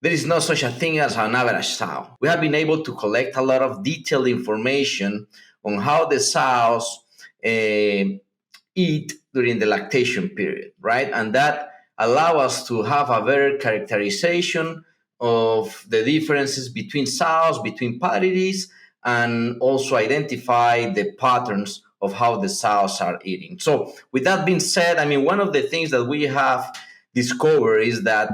there is no such a thing as an average sow. We have been able to collect a lot of detailed information on how the sows eat during the lactation period, right? And that allow us to have a better characterization of the differences between sows, between parities, and also identify the patterns of how the sows are eating. So with that being said, one of the things that we have discovered is that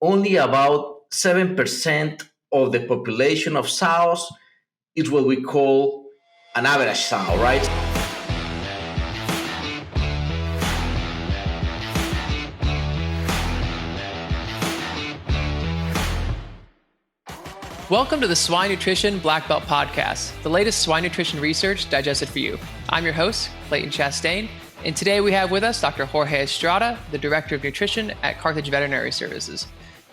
only about 7% of the population of sows is what we call an average sow, right? Welcome to the Swine Nutrition Blackbelt Podcast, the latest swine nutrition research digested for you. I'm your host, Clayton Chastain, and today we have with us Dr. Jorge Estrada, the Director of Nutrition at Carthage Veterinary Services.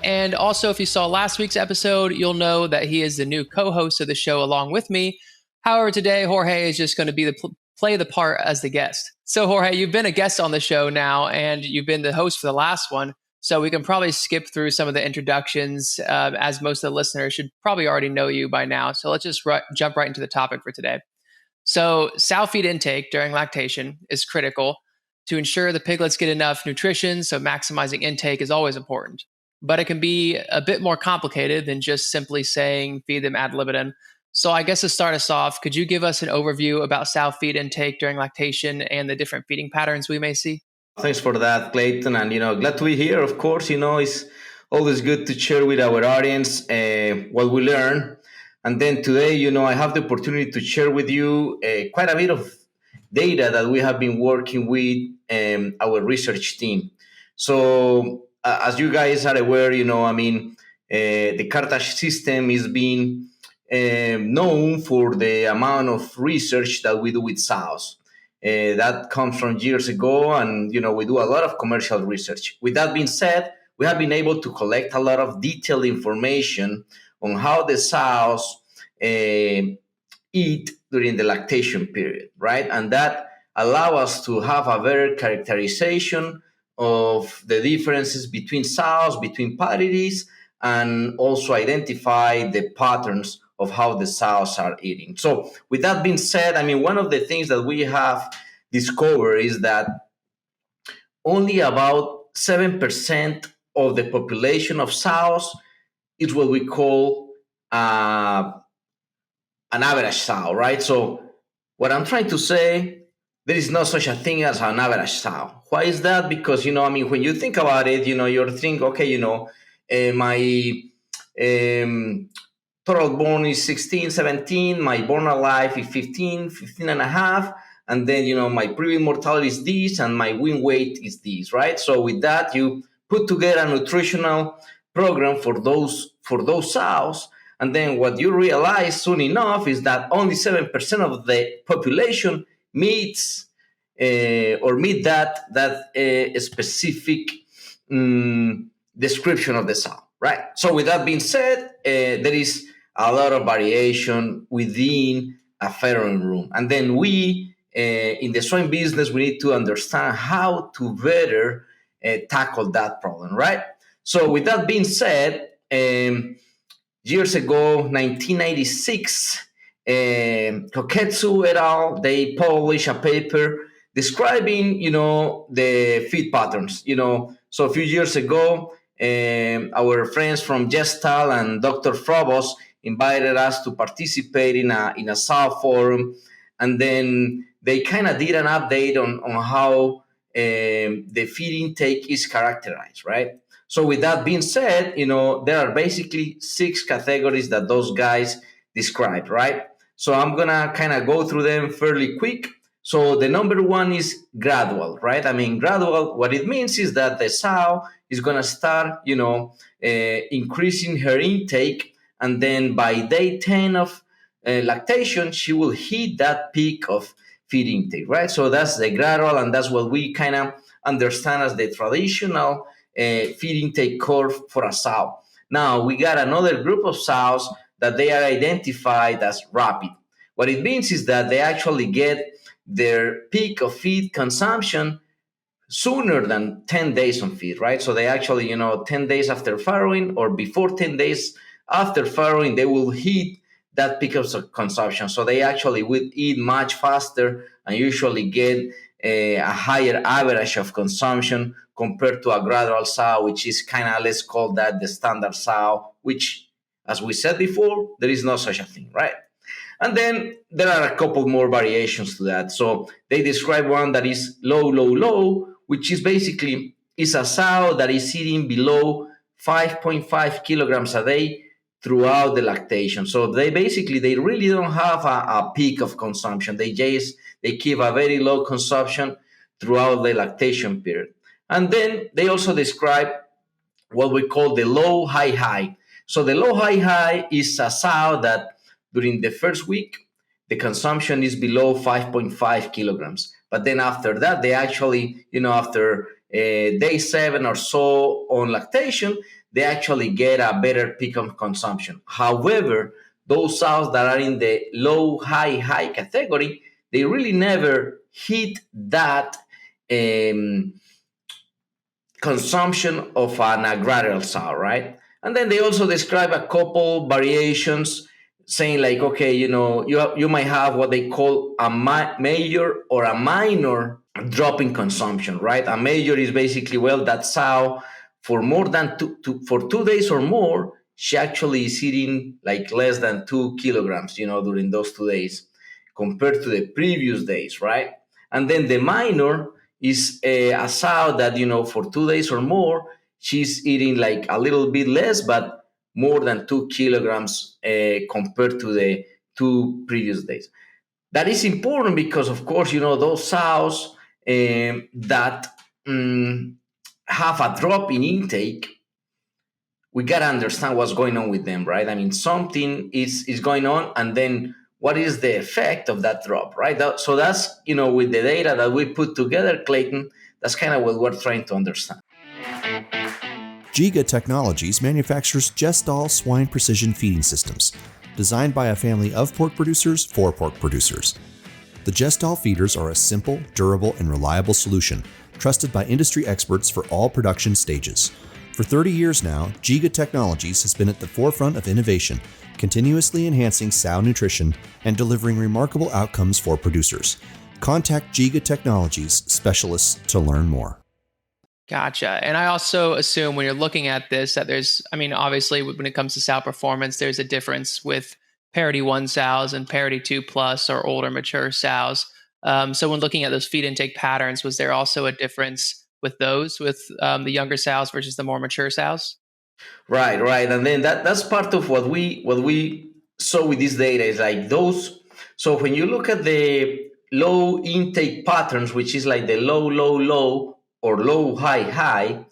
And also, if you saw last week's episode, you'll know that he is the new co-host of the show along with me. However, today, Jorge is just going to be play the part as the guest. So, Jorge, you've been a guest on the show now, and you've been the host for the last one. So we can probably skip through some of the introductions, as most of the listeners should probably already know you by now. So let's just jump right into the topic for today. So sow feed intake during lactation is critical to ensure the piglets get enough nutrition. So maximizing intake is always important. But it can be a bit more complicated than just simply saying feed them ad libitum. So I guess to start us off, could you give us an overview about sow feed intake during lactation and the different feeding patterns we may see? Thanks for that, Clayton. And, glad to be here. Of course, it's always good to share with our audience what we learn. And then today, I have the opportunity to share with you quite a bit of data that we have been working with our research team. So as you guys are aware, the Carthage system is being known for the amount of research that we do with sows. That comes from years ago, and we do a lot of commercial research. With that being said, we have been able to collect a lot of detailed information on how the sows eat during the lactation period, right? And that allow us to have a better characterization of the differences between sows, between parities, and also identify the patterns of how the sows are eating. So with that being said, one of the things that we have discovered is that only about 7% of the population of sows is what we call an average sow, right? So what I'm trying to say, there is no such a thing as an average sow. Why is that? Because, when you think about it, you're thinking, okay, my total born is 16, 17, my born alive is 15 and a half, and then, my previous mortality is this, and my win weight is this, right? So with that, you put together a nutritional program for those sows, and then what you realize soon enough is that only 7% of the population meets that specific description of the sow, right? So with that being said, there is a lot of variation within a farrowing room. And then we, in the swine business, we need to understand how to better tackle that problem, right? So with that being said, years ago, 1996, Koketsu et al., they published a paper describing, the feed patterns. So a few years ago, our friends from Gestal and Dr. Frobos invited us to participate in a sow forum, and then they kind of did an update on how the feed intake is characterized, right? So with that being said, there are basically 6 categories that those guys described, right? So I'm gonna kind of go through them fairly quick. So the number 1 is gradual, right? Gradual, what it means is that the sow is gonna start, increasing her intake, and then by day 10 of lactation, she will hit that peak of feed intake, right? So that's the gradual, and that's what we kind of understand as the traditional feed intake curve for a sow. Now, we got another group of sows that they are identified as rapid. What it means is that they actually get their peak of feed consumption sooner than 10 days on feed, right? So they actually, 10 days after farrowing or before 10 days after farrowing, they will hit that peak of consumption. So they actually will eat much faster and usually get a higher average of consumption compared to a gradual sow, which is kind of, let's call that the standard sow, which, as we said before, there is no such a thing, right? And then there are a couple more variations to that. So they describe one that is low, low, low, which is basically is a sow that is eating below 5.5 kilograms a day throughout the lactation. So they really don't have a peak of consumption. They keep a very low consumption throughout the lactation period. And then they also describe what we call the low high high. So the low high high is a sow that during the first week the consumption is below 5.5 kilograms. But then after that, they actually, after day 7 or so on lactation, they actually get a better peak of consumption. However, those sows that are in the low high high category, they really never hit that consumption of an agrarian sow, right? And then they also describe a couple variations, saying like, okay, you might have what they call a major or a minor drop in consumption, right? A major is basically, well, that sow for more than for 2 days or more, she actually is eating like less than 2 kilograms, during those 2 days compared to the previous days, right? And then the minor is a sow that, for 2 days or more, she's eating like a little bit less, but more than 2 kilograms compared to the 2 previous days. That is important because, of course, those sows that have a drop in intake, we got to understand what's going on with them, right? I mean, something is going on, and then what is the effect of that drop, right? So that's, with the data that we put together, Clayton, that's kind of what we're trying to understand. Giga Technologies manufactures Gestall swine precision feeding systems, designed by a family of pork producers for pork producers. The Gestall feeders are a simple, durable, and reliable solution, trusted by industry experts for all production stages. For 30 years now, Giga Technologies has been at the forefront of innovation, continuously enhancing sow nutrition and delivering remarkable outcomes for producers. Contact Giga Technologies specialists to learn more. Gotcha. And I also assume when you're looking at this that there's, obviously when it comes to sow performance, there's a difference with Parity 1 sows and Parity 2 plus or older mature sows. So when looking at those feed intake patterns, was there also a difference with those, with the younger sows versus the more mature sows? Right. And then that's part of what we saw with this data is like those. So when you look at the low intake patterns, which is like the low, low, low, or low, high, high,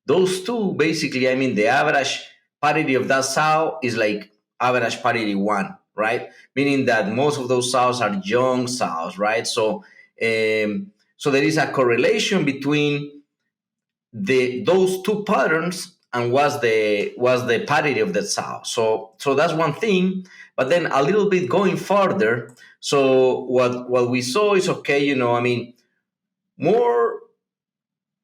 those two basically, the average parity of that sow is like average parity 1, right? Meaning that most of those sows are young sows, right? So there is a correlation between those two patterns and what's the parity of the sow. So that's one thing. But then a little bit going further, so what we saw is okay, more.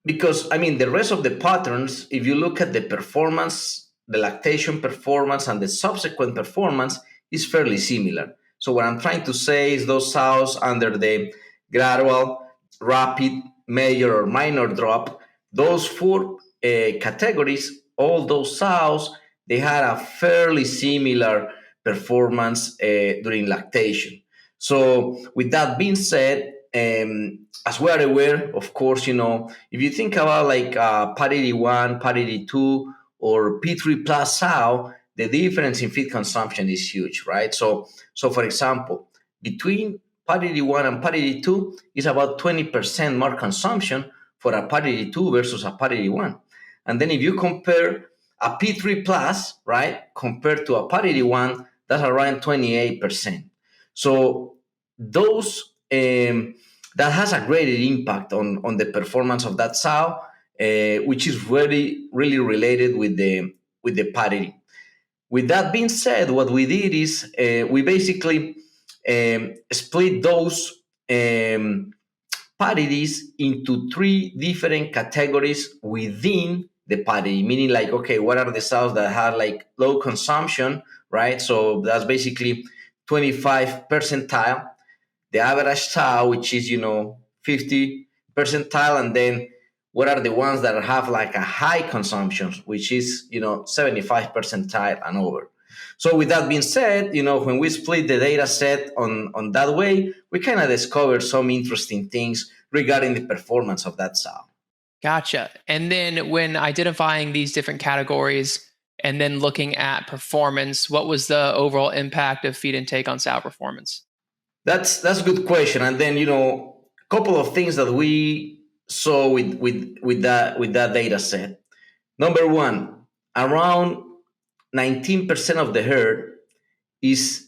Because, the rest of the patterns, if you look at the performance, the lactation performance and the subsequent performance is fairly similar. So what I'm trying to say is those sows under the gradual, rapid, major, or minor drop, those 4 categories, all those sows, they had a fairly similar performance during lactation. So with that being said, as we are aware, of course, if you think about like Parity 1, Parity 2, or P3 plus sow, the difference in feed consumption is huge, right? So for example, between Parity 1 and Parity 2 is about 20% more consumption for a Parity 2 versus a Parity 1. And then if you compare a P3 plus, right, compared to a Parity 1, that's around 28%. So those that has a greater impact on the performance of that sow, which is really, really related with the parity. With that being said, what we did is we basically split those parities into 3 different categories within the parity, meaning like, okay, what are the sows that have like low consumption, right? So that's basically 25 percentile, the average sow, which is, 50 percentile, and then what are the ones that have like a high consumption, which is, 75 percentile and over. So with that being said, when we split the data set on that way, we kind of discovered some interesting things regarding the performance of that sow. Gotcha. And then when identifying these different categories and then looking at performance, what was the overall impact of feed intake on sow performance? That's a good question. And then, a couple of things that we saw with that data set. Number one, around 19% of the herd is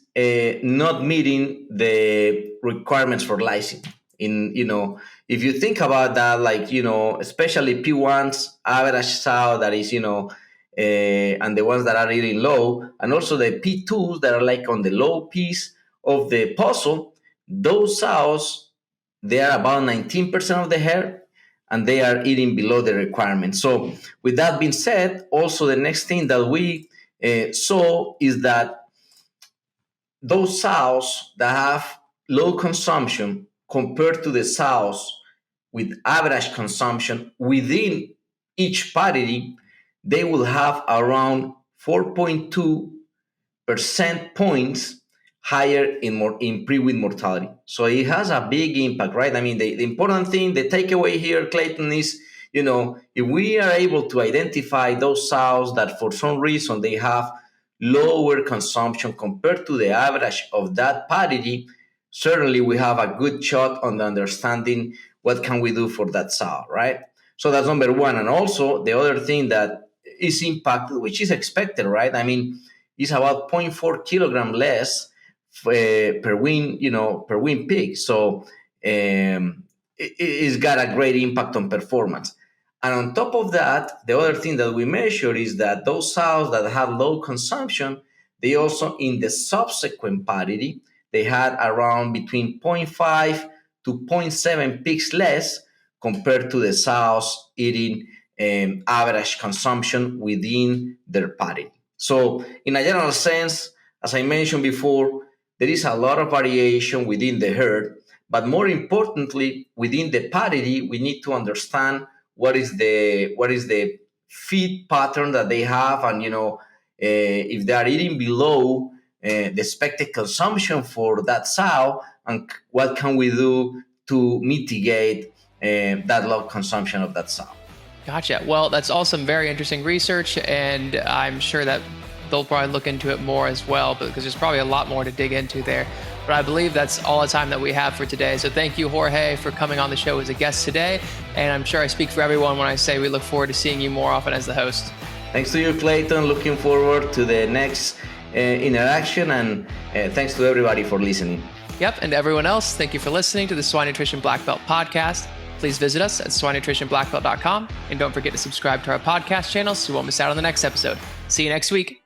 not meeting the requirements for lysine. If you think about that, like, especially P1s, average sow that is, and the ones that are eating low, and also the P2s that are like on the low piece of the puzzle, those sows, they are about 19% of the herd, and they are eating below the requirement. So with that being said, also the next thing that we saw is that those sows that have low consumption compared to the sows with average consumption within each parity, they will have around 4.2 percent points higher in pre-wean mortality. So it has a big impact, right? I mean, the important thing, the takeaway here, Clayton, is, if we are able to identify those sows that for some reason they have lower consumption compared to the average of that parity, certainly we have a good shot on the understanding what can we do for that sow, right? So that's number one. And also the other thing that is impacted, which is expected, right? I mean, it's about 0.4 kilogram less per wean pig. So it's got a great impact on performance. And on top of that, the other thing that we measure is that those sows that have low consumption, they also, in the subsequent parity, they had around between 0.5 to 0.7 pigs less compared to the sows eating average consumption within their parity. So in a general sense, as I mentioned before, there is a lot of variation within the herd, but more importantly, within the parity, we need to understand what is the feed pattern that they have, and if they are eating below the expected consumption for that sow, and what can we do to mitigate that low consumption of that sow. Gotcha. Well, that's all some very interesting research, and I'm sure that they'll probably look into it more as well, because there's probably a lot more to dig into there. But I believe that's all the time that we have for today. So thank you, Jorge, for coming on the show as a guest today. And I'm sure I speak for everyone when I say we look forward to seeing you more often as the host. Thanks to you, Clayton. Looking forward to the next interaction. And thanks to everybody for listening. Yep. And to everyone else, thank you for listening to the Swine Nutrition Blackbelt Podcast. Please visit us at swinenutritionblackbelt.com. And don't forget to subscribe to our podcast channel so you won't miss out on the next episode. See you next week.